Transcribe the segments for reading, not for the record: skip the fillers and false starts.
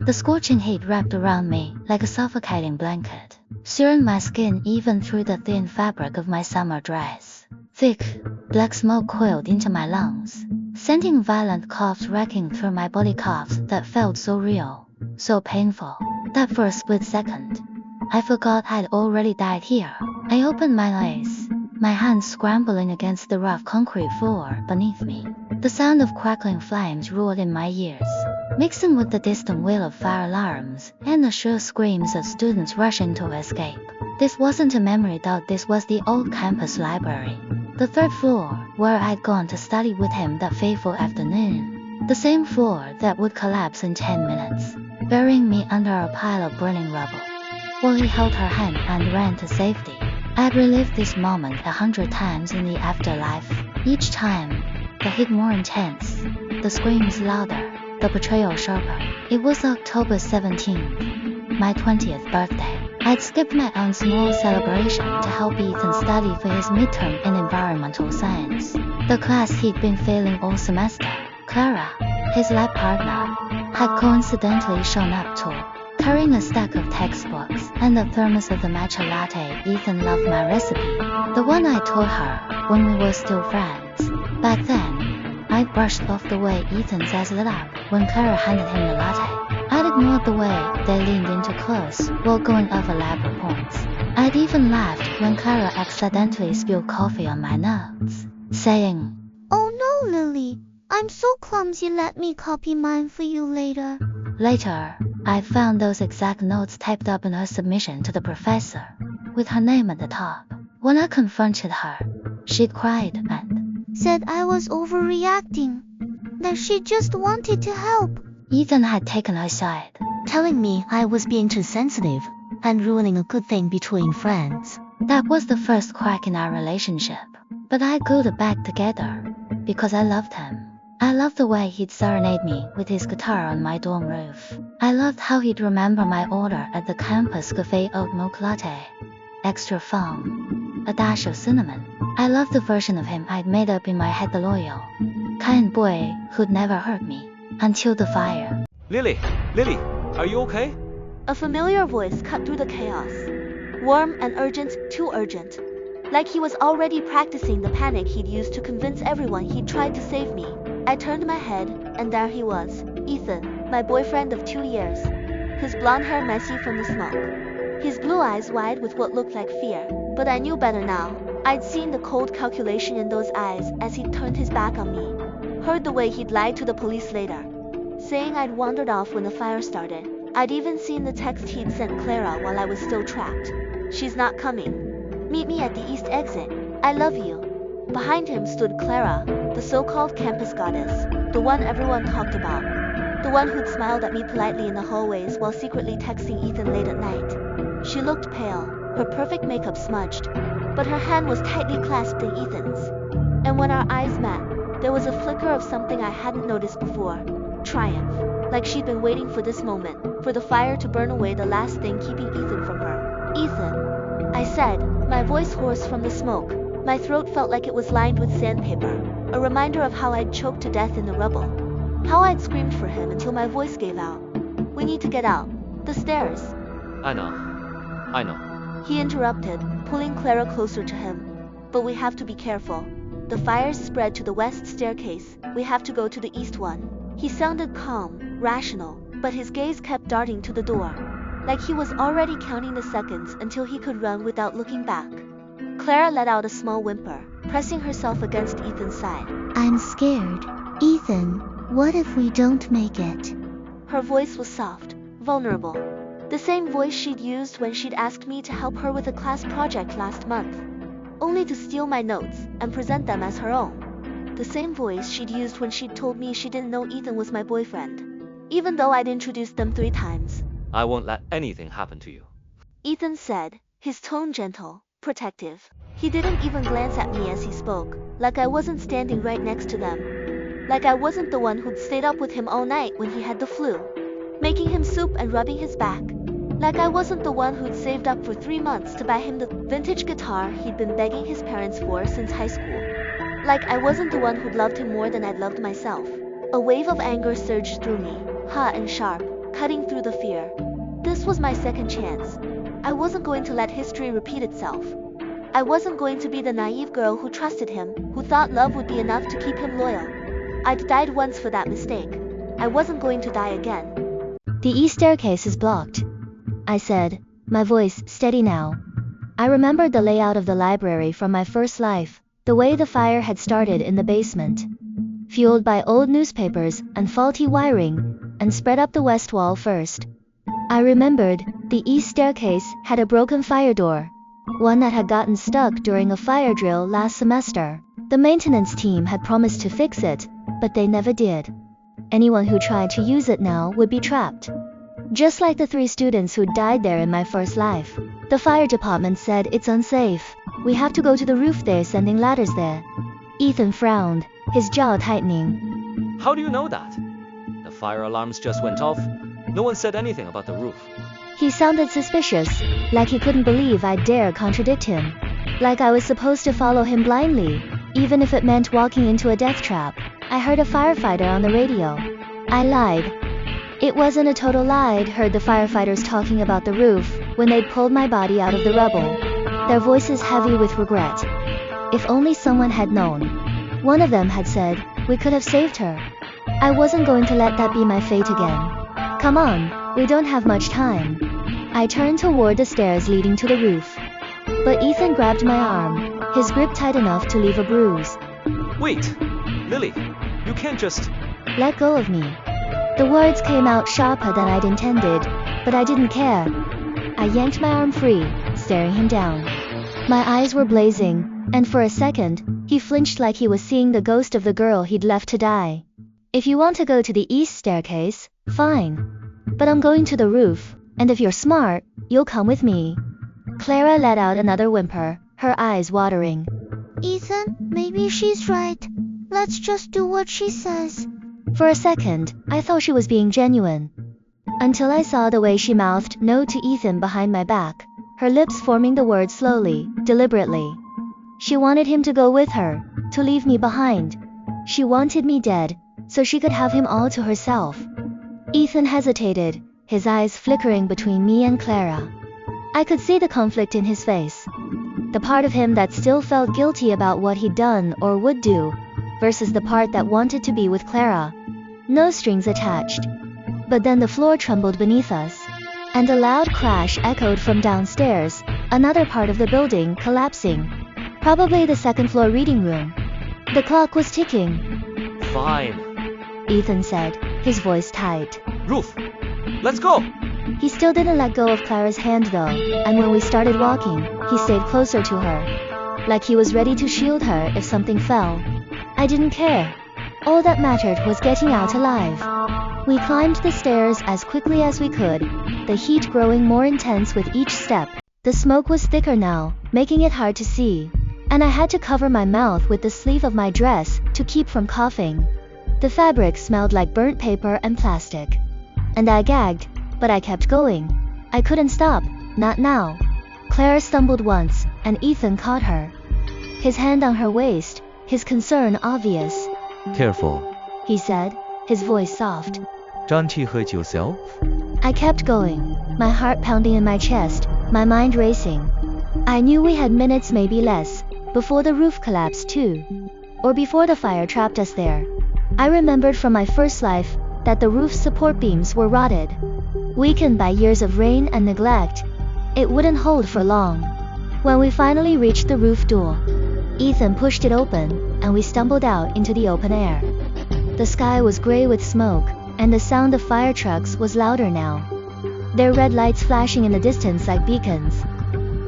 The scorching heat wrapped around me like a suffocating blanket, searing my skin even through the thin fabric of my summer dress. Thick, black smoke coiled into my lungs, sending violent coughs racking through my body, coughs that felt so real, so painful, that for a split second, I forgot I'd already died here. I opened my eyes, my hands scrambling against the rough concrete floor beneath me. The sound of crackling flames roared in my ears, mixing with the distant wail of fire alarms and the shrill screams of students rushing to escape. This wasn't a memory dot, this was the old campus library. The third floor, where I'd gone to study with him that fateful afternoon. The same floor that would collapse in 10 minutes, burying me under a pile of burning rubble. While he held her hand and ran to safety, I'd relived this moment 100 times in the afterlife. Each time, the heat more intense, the screams louder, the betrayal sharper. It was October 17th, my 20th birthday. I'd skipped my own small celebration to help Ethan study for his midterm in environmental science, the class he'd been failing all semester. Clara, his lab partner, had coincidentally shown up too, carrying a stack of textbooks and a thermos of the matcha latte Ethan loved, my recipe, the one I taught her when we were still friends. Back then, I'd brushed off the way Ethan's eyes lit up when Clara handed him the latte. I'd ignored the way they leaned into close while going over lab reports. I'd even laughed when Clara accidentally spilled coffee on my notes, saying, "Oh no, Lily, I'm so clumsy, let me copy mine for you later." Later, I found those exact notes typed up in her submission to the professor, with her name at the top. When I confronted her, she'd cried and said I was overreacting, that she just wanted to help. Ethan had taken her side, telling me I was being too sensitive and ruining a good thing between friends. That was the first crack in our relationship, but I glued it back together because I loved him. I loved the way he'd serenade me with his guitar on my dorm roof. I loved how he'd remember my order at the campus cafe: oat milk latte, extra foam, a dash of cinnamon. I loved the version of him I'd made up in my head, the loyal, kind boy who'd never hurt me until the fire. Lily, are you okay? A familiar voice cut through the chaos. Warm and urgent, too urgent. Like he was already practicing the panic he'd used to convince everyone he'd tried to save me. I turned my head, and there he was, Ethan, my boyfriend of 2 years. His blonde hair messy from the smoke. His blue eyes wide with what looked like fear. But I knew better now. I'd seen the cold calculation in those eyes as he'd turned his back on me. Heard the way he'd lied to the police later, saying I'd wandered off when the fire started. I'd even seen the text he'd sent Clara while I was still trapped. "She's not coming. Meet me at the east exit. I love you." Behind him stood Clara, the so-called campus goddess, the one everyone talked about, the one who'd smiled at me politely in the hallways while secretly texting Ethan late at night. She looked pale, her perfect makeup smudged, but her hand was tightly clasped in Ethan's. And when our eyes met, there was a flicker of something I hadn't noticed before: triumph, like she'd been waiting for this moment, for the fire to burn away the last thing keeping Ethan from her. "Ethan," I said, my voice hoarse from the smoke. My throat felt like it was lined with sandpaper, a reminder of how I'd choked to death in the rubble. How I'd screamed for him until my voice gave out. "We need to get out. The stairs." I know. He interrupted, pulling Clara closer to him. "But we have to be careful. The fires spread to the west staircase. We have to go to the east one." He sounded calm, rational, but his gaze kept darting to the door, like he was already counting the seconds until he could run without looking back. Clara let out a small whimper, pressing herself against Ethan's side. "I'm scared. Ethan, what if we don't make it?" Her voice was soft, vulnerable. The same voice she'd used when she'd asked me to help her with a class project last month, only to steal my notes and present them as her own. The same voice she'd used when she'd told me she didn't know Ethan was my boyfriend, even though I'd introduced them 3 times. I won't let anything happen to you. Ethan said, his tone gentle, protective. He didn't even glance at me as he spoke, like I wasn't standing right next to them. Like I wasn't the one who'd stayed up with him all night when he had the flu, making him soup and rubbing his back. Like I wasn't the one who'd saved up for 3 months to buy him the vintage guitar he'd been begging his parents for since high school. Like I wasn't the one who'd loved him more than I'd loved myself. A wave of anger surged through me, hot and sharp, cutting through the fear. This was my second chance. I wasn't going to let history repeat itself. I wasn't going to be the naive girl who trusted him, who thought love would be enough to keep him loyal. I'd died once for that mistake. I wasn't going to die again. The east staircase is blocked, I said, my voice steady now. I remembered the layout of the library from my first life, the way the fire had started in the basement, fueled by old newspapers and faulty wiring, and spread up the west wall first. I remembered the east staircase had a broken fire door, one that had gotten stuck during a fire drill last semester. The maintenance team had promised to fix it, but they never did. Anyone who tried to use it now would be trapped. Just like the 3 students who died there in my first life. The fire department said it's unsafe. We have to go to the roof, they're sending ladders there. Ethan frowned, his jaw tightening. How do you know that? The fire alarms just went off. No one said anything about the roof. He sounded suspicious, like he couldn't believe I'd dare contradict him. Like I was supposed to follow him blindly, even if it meant walking into a death trap. I heard a firefighter on the radio. I lied. It wasn't a total lie. I'd heard the firefighters talking about the roof when they'd pulled my body out of the rubble, their voices heavy with regret. If only someone had known. One of them had said, we could have saved her. I wasn't going to let that be my fate again. Come on, we don't have much time. I turned toward the stairs leading to the roof. But Ethan grabbed my arm, his grip tight enough to leave a bruise. Wait, Lily, you can't just... Let go of me. The words came out sharper than I'd intended, but I didn't care. I yanked my arm free, staring him down. My eyes were blazing, and for a second, he flinched like he was seeing the ghost of the girl he'd left to die. If you want to go to the east staircase, fine. But I'm going to the roof, and if you're smart, you'll come with me. Clara let out another whimper, her eyes watering. Ethan, maybe she's right. Let's just do what she says. For a second, I thought she was being genuine. Until I saw the way she mouthed no to Ethan behind my back, her lips forming the word slowly, deliberately. She wanted him to go with her, to leave me behind. She wanted me dead, so she could have him all to herself. Ethan hesitated, his eyes flickering between me and Clara. I could see the conflict in his face. The part of him that still felt guilty about what he'd done or would do, versus the part that wanted to be with Clara. No strings attached. But then the floor trembled beneath us, and a loud crash echoed from downstairs, another part of the building collapsing. Probably the second-floor reading room. The clock was ticking. Fine. Ethan said, his voice tight. Roof, let's go! He still didn't let go of Clara's hand though, and when we started walking, he stayed closer to her. Like he was ready to shield her if something fell. I didn't care. All that mattered was getting out alive. We climbed the stairs as quickly as we could, the heat growing more intense with each step. The smoke was thicker now, making it hard to see, and I had to cover my mouth with the sleeve of my dress to keep from coughing. The fabric smelled like burnt paper and plastic. And I gagged, but I kept going. I couldn't stop, not now. Clara stumbled once, and Ethan caught her. His hand on her waist, his concern obvious. Careful, He said, his voice soft. don't you hurt yourself? I kept going, my heart pounding in my chest, my mind racing. I knew we had minutes, maybe less, before the roof collapsed too. Or before the fire trapped us there. I remembered from my first life that the roof's support beams were rotted. Weakened by years of rain and neglect, it wouldn't hold for long. When we finally reached the roof door, Ethan pushed it open, and we stumbled out into the open air. The sky was gray with smoke, and the sound of fire trucks was louder now, their red lights flashing in the distance like beacons.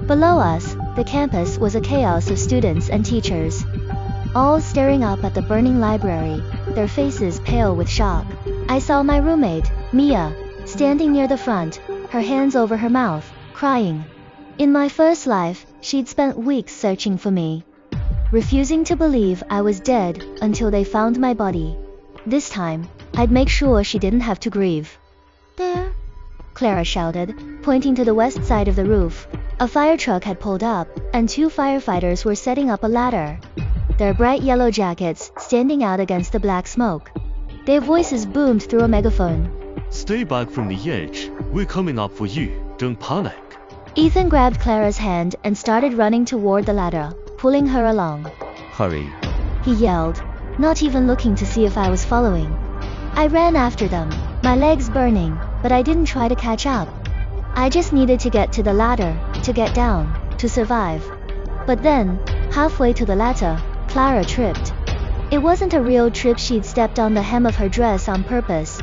Below us, the campus was a chaos of students and teachers, all staring up at the burning library, their faces pale with shock. I saw my roommate, Mia, standing near the front, her hands over her mouth, crying. In my first life, she'd spent weeks searching for me, refusing to believe I was dead until they found my body. This time, I'd make sure she didn't have to grieve. There. Clara shouted, pointing to the west side of the roof. A fire truck had pulled up, and 2 firefighters were setting up a ladder, their bright yellow jackets standing out against the black smoke. Their voices boomed through a megaphone. Stay back from the edge. We're coming up for you. Don't panic. Ethan grabbed Clara's hand and started running toward the ladder, pulling her along. Hurry. He yelled, not even looking to see if I was following. I ran after them, my legs burning, but I didn't try to catch up. I just needed to get to the ladder, to get down, to survive. But then, halfway to the ladder, Clara tripped. It wasn't a real trip, she'd stepped on the hem of her dress on purpose.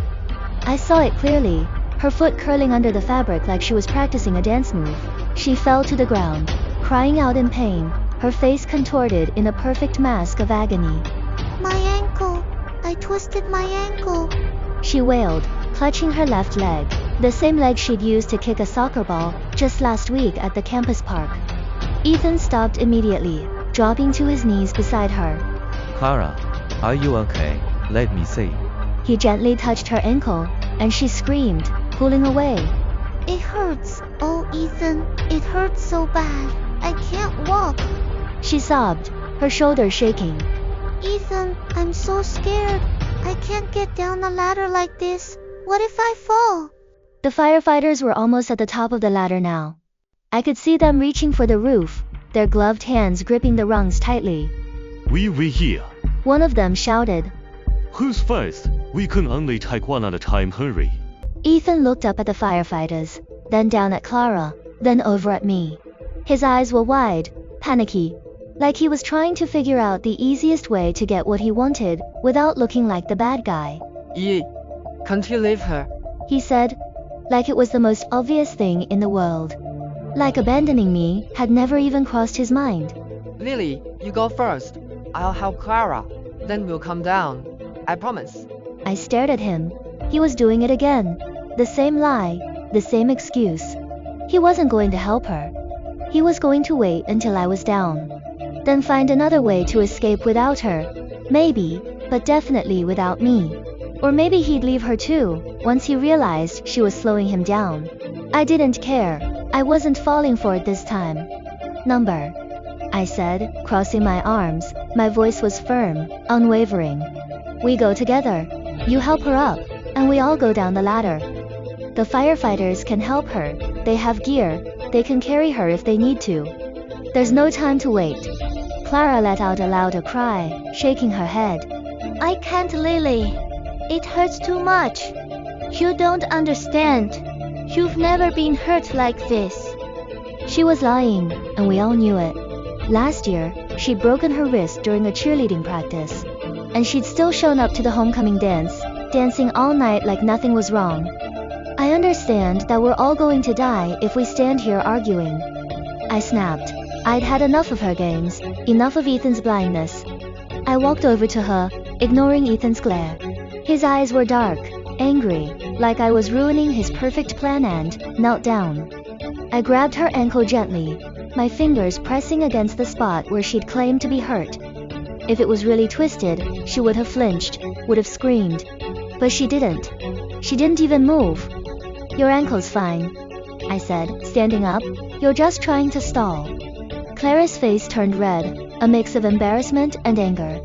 I saw it clearly, her foot curling under the fabric like she was practicing a dance move. She fell to the ground, crying out in pain, her face contorted in a perfect mask of agony. My ankle. I twisted my ankle. She wailed, clutching her left leg, the same leg she'd used to kick a soccer ball just last week at the campus park. Ethan stopped immediately, dropping to his knees beside her. Clara, are you okay? Let me see. He gently touched her ankle, and she screamed, pulling away. It hurts. Oh, Ethan, it hurts so bad. I can't walk. She sobbed, her shoulders shaking. Ethan, I'm so scared. I can't get down the ladder like this. What if I fall? The firefighters were almost at the top of the ladder now. I could see them reaching for the roof, their gloved hands gripping the rungs tightly. We're here. One of them shouted. Who's first? We can only take one at a time, hurry. Ethan looked up at the firefighters, then down at Clara, then over at me. His eyes were wide, panicky, like he was trying to figure out the easiest way to get what he wanted without looking like the bad guy. Can't you leave her? He said, like it was the most obvious thing in the world. Like abandoning me had never even crossed his mind. Lily, you go first. I'll help Clara. Then we'll come down. I promise. I stared at him. He was doing it again. The same lie, the same excuse. He wasn't going to help her. He was going to wait until I was down. Then find another way to escape without her. Maybe, but definitely without me. Or maybe he'd leave her too, once he realized she was slowing him down. I didn't care. I wasn't falling for it this time. Number, I said, crossing my arms. My voice was firm, unwavering. We go together. You help her up, and we all go down the ladder. The firefighters can help her. They have gear. They can carry her if they need to. There's no time to wait. Clara let out a louder cry, shaking her head. I can't, Lily. It hurts too much. You don't understand. You've never been hurt like this. She was lying, and we all knew it. Last year, she'd broken her wrist during a cheerleading practice. And she'd still shown up to the homecoming dance, dancing all night like nothing was wrong. I understand that we're all going to die if we stand here arguing. I snapped. I'd had enough of her games, enough of Ethan's blindness. I walked over to her, ignoring Ethan's glare. His eyes were dark, angry, like I was ruining his perfect plan, and knelt down. I grabbed her ankle gently, my fingers pressing against the spot where she'd claimed to be hurt. If it was really twisted, she would have flinched, would have screamed. But she didn't. She didn't even move. Your ankle's fine, I said, standing up. You're just trying to stall. Clara's face turned red, a mix of embarrassment and anger.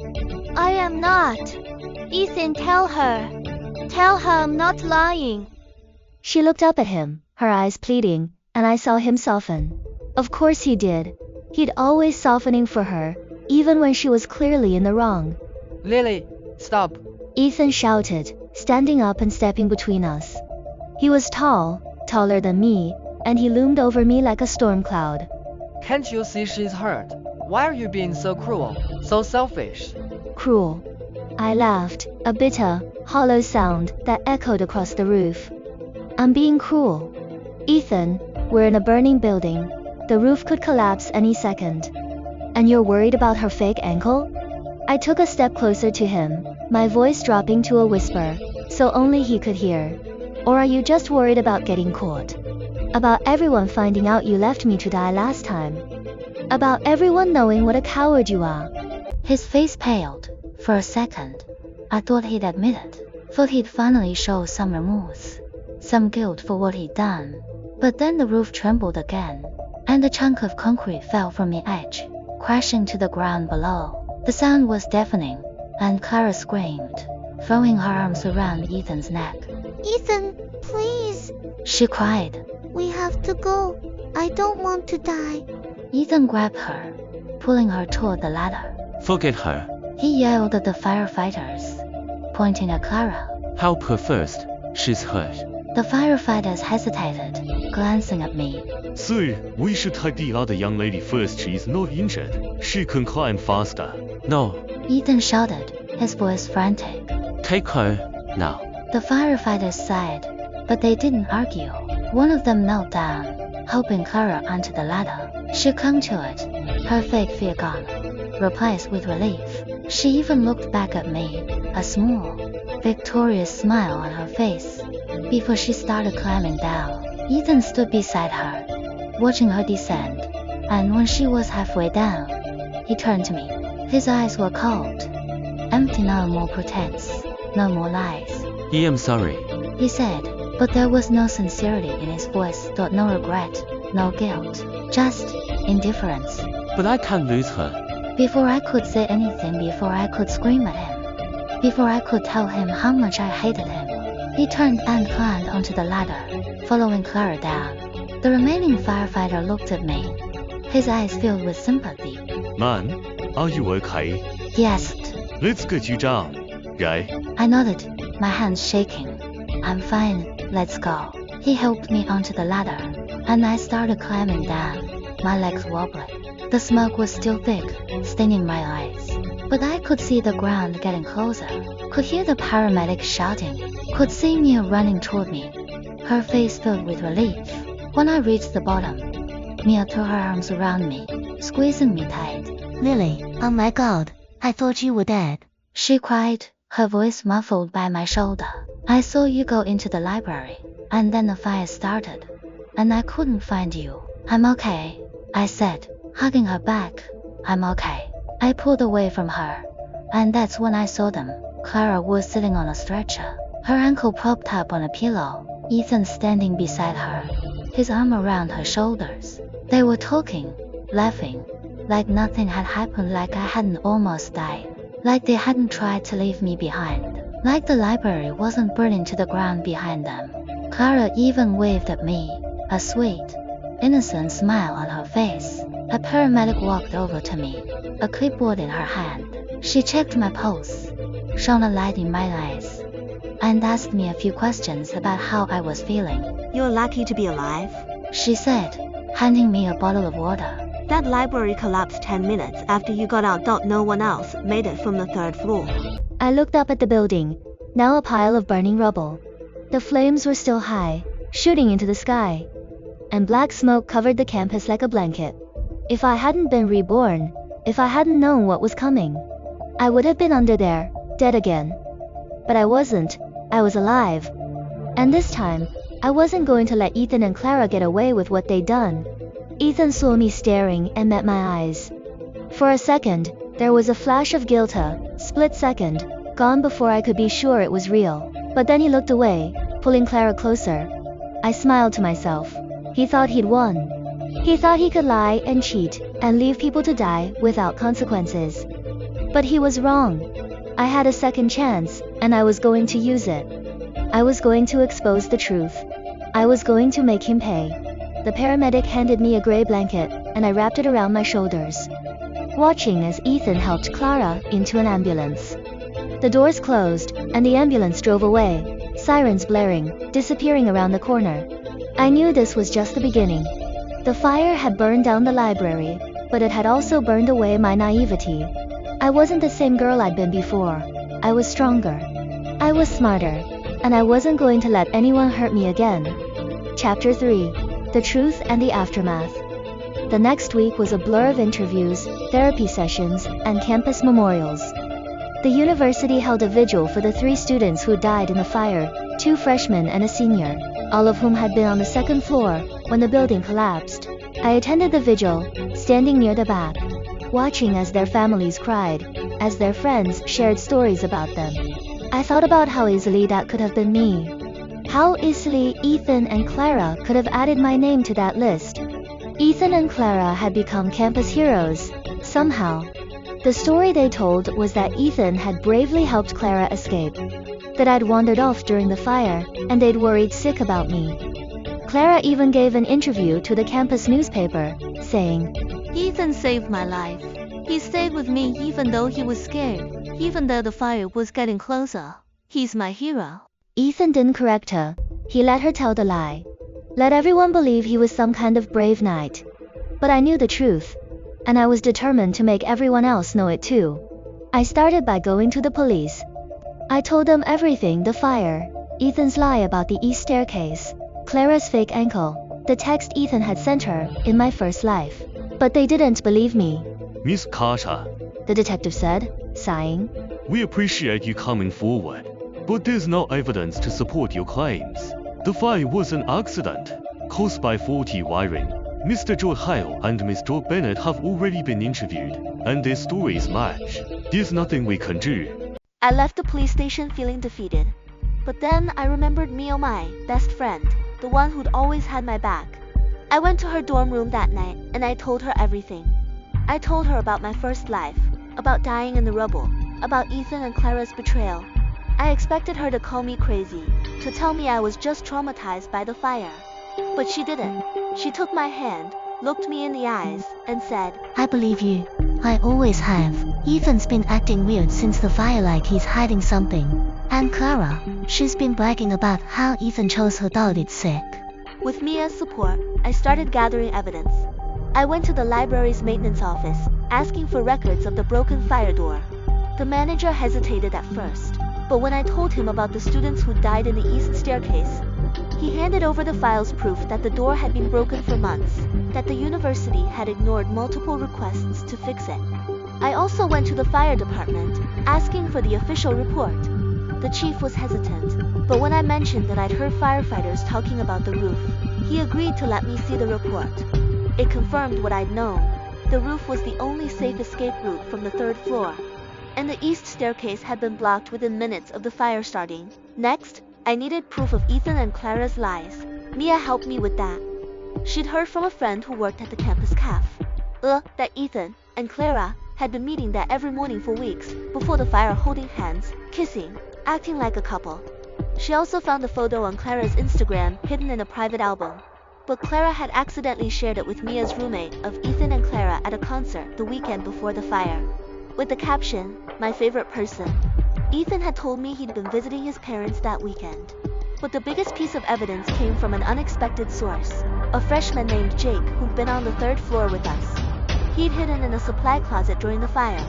I am not. Ethan, tell her. Tell her I'm not lying. She looked up at him, her eyes pleading, and I saw him soften. Of course he did. He'd always softening for her, even when she was clearly in the wrong. Lily, stop. Ethan shouted, standing up and stepping between us. He was tall, taller than me, and he loomed over me like a storm cloud. Can't you see she's hurt? Why are you being so cruel, so selfish? Cruel. I laughed, a bitter, hollow sound that echoed across the roof. I'm being cruel. Ethan, we're in a burning building. The roof could collapse any second. And you're worried about her fake ankle? I took a step closer to him, my voice dropping to a whisper, so only he could hear. Or are you just worried about getting caught? About everyone finding out you left me to die last time? About everyone knowing what a coward you are? His face paled. For a second, I thought he'd admit it. Thought he'd finally show some remorse, some guilt for what he'd done. But then the roof trembled again, and a chunk of concrete fell from the edge, crashing to the ground below. The sound was deafening, and Clara screamed, throwing her arms around Ethan's neck. Ethan, she cried. We have to go. I don't want to die. Ethan grabbed her, pulling her toward the ladder. Forget her. He yelled at the firefighters, pointing at Clara. Help her first. She's hurt. The firefighters hesitated, glancing at me. Sir, we should take the other young lady first. She is not injured. She can climb faster. No. Ethan shouted, his voice frantic. Take her now. The firefighters sighed, but they didn't argue. One of them knelt down, helping Clara onto the ladder. She clung to it, her fake fear gone, replaced with relief. She even looked back at me, a small, victorious smile on her face. Before she started climbing down, Ethan stood beside her, watching her descend, and when she was halfway down, he turned to me. His eyes were cold, empty, no more pretense, no more lies. I am sorry. He said, but there was no sincerity in his voice, no regret, no guilt, just indifference. But I can't lose her. Before I could say anything, before I could scream at him, before I could tell him how much I hated him, he turned and climbed onto the ladder, following Clara down. The remaining firefighter looked at me, his eyes filled with sympathy. Man, are you okay? He asked. Let's get you down. Right? I nodded, my hands shaking. I'm fine, let's go. He helped me onto the ladder, and I started climbing down, my legs wobbling. The smoke was still thick, staining my eyes. But I could see the ground getting closer, could hear the paramedics shouting, could see Mia running toward me, her face filled with relief. When I reached the bottom, Mia threw her arms around me, squeezing me tight. Lily, oh my God, I thought you were dead. She cried, her voice muffled by my shoulder. I saw you go into the library, and then the fire started, and I couldn't find you. I'm okay, I said, hugging her back. I'm okay. I pulled away from her, and that's when I saw them. Clara was sitting on a stretcher, her ankle propped up on a pillow, Ethan standing beside her, his arm around her shoulders. They were talking, laughing, like nothing had happened, like I hadn't almost died, like they hadn't tried to leave me behind, like the library wasn't burning to the ground behind them. Clara even waved at me, a sweet, innocent smile on her face. A paramedic walked over to me, a clipboard in her hand. She checked my pulse, shone a light in my eyes, and asked me a few questions about how I was feeling. You're lucky to be alive. She said, handing me a bottle of water. That library collapsed 10 minutes after you got out. No one else made it from the 3rd floor. I looked up at the building, now a pile of burning rubble. The flames were still high, shooting into the sky, and black smoke covered the campus like a blanket. If I hadn't been reborn, if I hadn't known what was coming, I would have been under there, dead again. But I wasn't, I was alive. And this time, I wasn't going to let Ethan and Clara get away with what they'd done. Ethan saw me staring and met my eyes. For a second, there was a flash of guilt, a split second, gone before I could be sure it was real. But then he looked away, pulling Clara closer. I smiled to myself. He thought he'd won. He thought he could lie and cheat, and leave people to die without consequences. But he was wrong. I had a second chance, and I was going to use it. I was going to expose the truth. I was going to make him pay. The paramedic handed me a gray blanket, and I wrapped it around my shoulders, watching as Ethan helped Clara into an ambulance. The doors closed, and the ambulance drove away, sirens blaring, disappearing around the corner. I knew this was just the beginning. The fire had burned down the library, but it had also burned away my naivety. I wasn't the same girl I'd been before. I was stronger. I was smarter, and I wasn't going to let anyone hurt me again. Chapter 3. The Truth and the Aftermath. The next week was a blur of interviews, therapy sessions, and campus memorials. The university held a vigil for the 3 students who died in the fire, 2 freshmen and a senior, all of whom had been on the 2nd floor when the building collapsed. I attended the vigil, standing near the back, watching as their families cried, as their friends shared stories about them. I thought about how easily that could have been me. How easily Ethan and Clara could have added my name to that list. Ethan and Clara had become campus heroes, somehow. The story they told was that Ethan had bravely helped Clara escape, that I'd wandered off during the fire, and they'd worried sick about me. Clara even gave an interview to the campus newspaper, saying, Ethan saved my life. He stayed with me even though he was scared, even though the fire was getting closer. He's my hero. Ethan didn't correct her. He let her tell the lie. Let everyone believe he was some kind of brave knight. But I knew the truth, and I was determined to make everyone else know it too. I started by going to the police. I told them everything: the fire, Ethan's lie about the east staircase, Clara's fake ankle, the text Ethan had sent her in my first life. But they didn't believe me. Miss Carter, The detective said, sighing. we appreciate you coming forward, but there's no evidence to support your claims. The fire was an accident, caused by faulty wiring. Mr. George Hale and Miss George Bennett have already been interviewed, and their stories match. There's nothing we can do. I left the police station feeling defeated. But then I remembered Mio, my best friend, the one who'd always had my back. I went to her dorm room that night and I told her everything. I told her about my first life, about dying in the rubble, about Ethan and Clara's betrayal. I expected her to call me crazy, to tell me I was just traumatized by the fire. But she didn't. She took my hand, looked me in the eyes, and said, I believe you. I always have. Ethan's been acting weird since the fire, like he's hiding something. And Clara, she's been bragging about how Ethan chose her dog it's sick. With Mia's support, I started gathering evidence. I went to the library's maintenance office, asking for records of the broken fire door. The manager hesitated at first, but when I told him about the students who died in the east staircase, he handed over the files, proof that the door had been broken for months, that the university had ignored multiple requests to fix it. I also went to the fire department, asking for the official report. The chief was hesitant, but when I mentioned that I'd heard firefighters talking about the roof, he agreed to let me see the report. It confirmed what I'd known. The roof was the only safe escape route from the third floor, and the east staircase had been blocked within minutes of the fire starting. Next, I needed proof of Ethan and Clara's lies. Mia helped me with that. She'd heard from a friend who worked at the campus cafe, that Ethan and Clara had been meeting there every morning for weeks before the fire, holding hands, kissing, acting like a couple. She also found a photo on Clara's Instagram hidden in a private album. But Clara had accidentally shared it with Mia's roommate of Ethan and Clara at a concert the weekend before the fire, with the caption, "My favorite person." Ethan had told me he'd been visiting his parents that weekend. But the biggest piece of evidence came from an unexpected source, a freshman named Jake who'd been on the third floor with us. He'd hidden in a supply closet during the fire,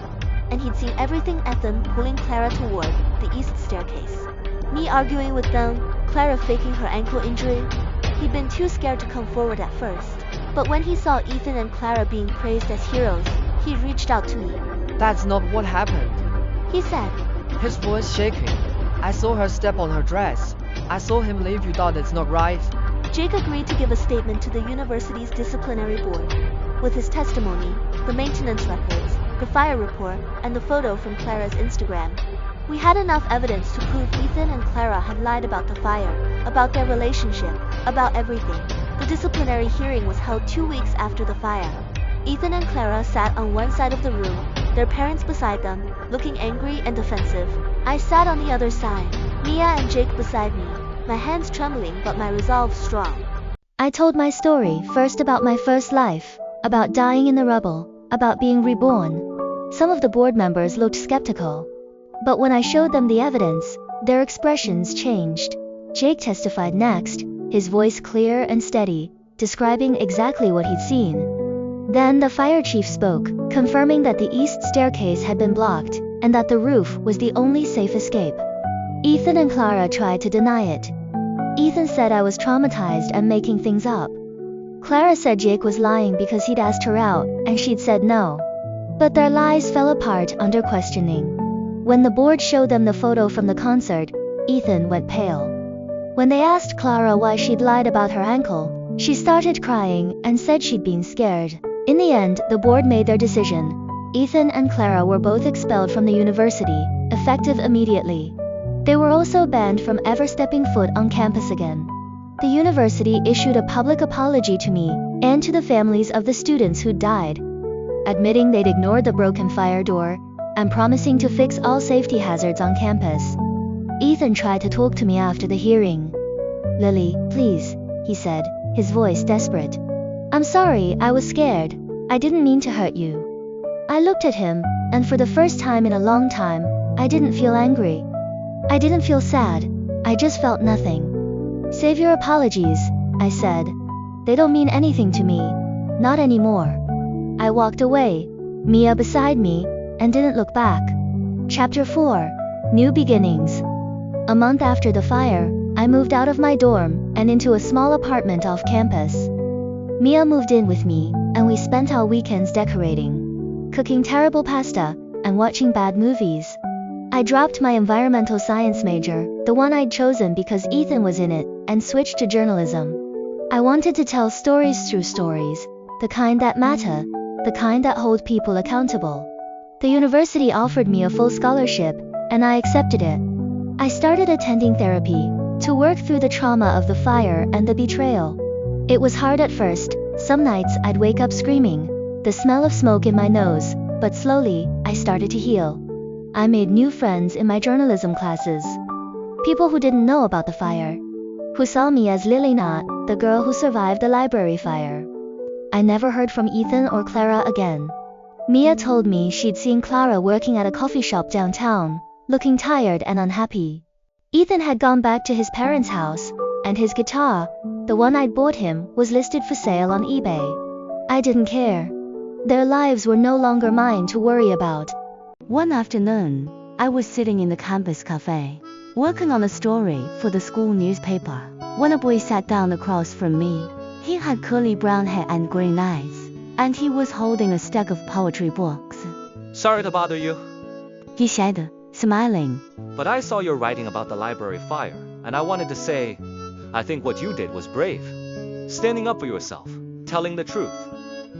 and he'd seen everything: Ethan pulling Clara toward the east staircase, me arguing with them, Clara faking her ankle injury. He'd been too scared to come forward at first, but when he saw Ethan and Clara being praised as heroes, he reached out to me. That's not what happened. He said, His voice shaking. I saw her step on her dress. I saw him leave. You thought it's not right? Jake agreed to give a statement to the university's disciplinary board. With his testimony, the maintenance records, the fire report, and the photo from Clara's Instagram, we had enough evidence to prove Ethan and Clara had lied about the fire, about their relationship, about everything. The disciplinary hearing was held 2 weeks after the fire. Ethan and Clara sat on one side of the room, their parents beside them, looking angry and defensive. I sat on the other side, Mia and Jake beside me, my hands trembling but my resolve strong. I told my story, first about my first life, about dying in the rubble, about being reborn. Some of the board members looked skeptical, but when I showed them the evidence, their expressions changed. Jake testified next, his voice clear and steady, describing exactly what he'd seen. Then the fire chief spoke, confirming that the east staircase had been blocked, and that the roof was the only safe escape. Ethan and Clara tried to deny it. Ethan said I was traumatized and making things up. Clara said Jake was lying because he'd asked her out, and she'd said no. But their lies fell apart under questioning. When the board showed them the photo from the concert, Ethan went pale. When they asked Clara why she'd lied about her ankle, she started crying and said she'd been scared. In the end, the board made their decision. Ethan and Clara were both expelled from the university, effective immediately. They were also banned from ever stepping foot on campus again. The university issued a public apology to me and to the families of the students who died, admitting they'd ignored the broken fire door and promising to fix all safety hazards on campus. Ethan tried to talk to me after the hearing. "Lily, please, he said, his voice desperate. I'm sorry, I was scared. I didn't mean to hurt you. I looked at him, and for the first time in a long time, I didn't feel angry. I didn't feel sad. I just felt nothing. Save your apologies, I said. They don't mean anything to me. Not anymore. I walked away, Mia beside me, and didn't look back. Chapter 4. New Beginnings. A month after the fire, I moved out of my dorm and into a small apartment off campus. Mia moved in with me, and we spent our weekends decorating, cooking terrible pasta, and watching bad movies. I dropped my environmental science major, the one I'd chosen because Ethan was in it, and switched to journalism. I wanted to tell stories through stories, the kind that matter, the kind that hold people accountable. The university offered me a full scholarship, and I accepted it. I started attending therapy, to work through the trauma of the fire and the betrayal. It was hard at first. Some nights I'd wake up screaming, the smell of smoke in my nose, but slowly, I started to heal. I made new friends in my journalism classes. People who didn't know about the fire, who saw me as Lily, not the girl who survived the library fire. I never heard from Ethan or Clara again. Mia told me she'd seen Clara working at a coffee shop downtown, looking tired and unhappy. Ethan had gone back to his parents' house, and his guitar, the one I'd bought him, was listed for sale on eBay. I didn't care. Their lives were no longer mine to worry about. One afternoon, I was sitting in the campus cafe, working on a story for the school newspaper, when a boy sat down across from me. He had curly brown hair and green eyes, and he was holding a stack of poetry books. Sorry to bother you, He said, smiling. but I saw your writing about the library fire, and I wanted to say, I think what you did was brave. Standing up for yourself, telling the truth.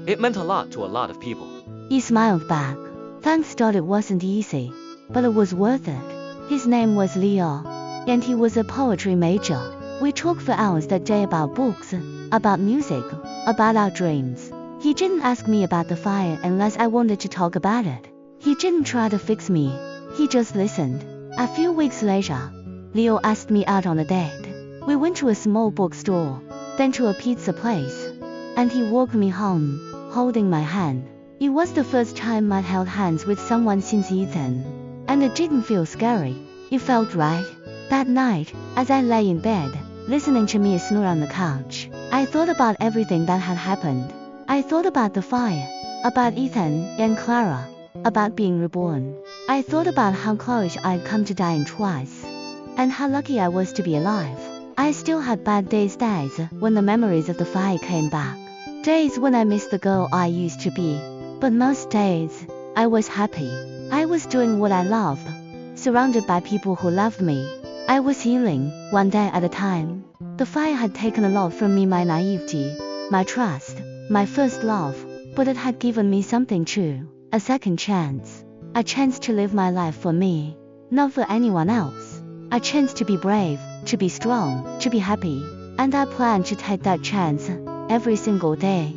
It meant a lot to a lot of people. He smiled back. Thanks, it wasn't easy, but it was worth it. His name was Leo, and he was a poetry major. We talked for hours that day about books, about music, about our dreams. He didn't ask me about the fire unless I wanted to talk about it. He didn't try to fix me. He just listened. A few weeks later, Leo asked me out on a date. We went to a small bookstore, then to a pizza place, and he walked me home, holding my hand. It was the first time I'd held hands with someone since Ethan, and it didn't feel scary. It felt right. That night, as I lay in bed, listening to Mia snore on the couch, I thought about everything that had happened. I thought about the fire, about Ethan and Clara, about being reborn. I thought about how close I'd come to dying twice, and how lucky I was to be alive. I still had bad days when the memories of the fire came back. Days when I missed the girl I used to be. But most days, I was happy. I was doing what I loved, surrounded by people who loved me. I was healing, one day at a time. The fire had taken a lot from me, my naivety, my trust, my first love, but it had given me something true, a second chance. A chance to live my life for me, not for anyone else. A chance to be brave, to be strong, to be happy. And I plan to take that chance every single day.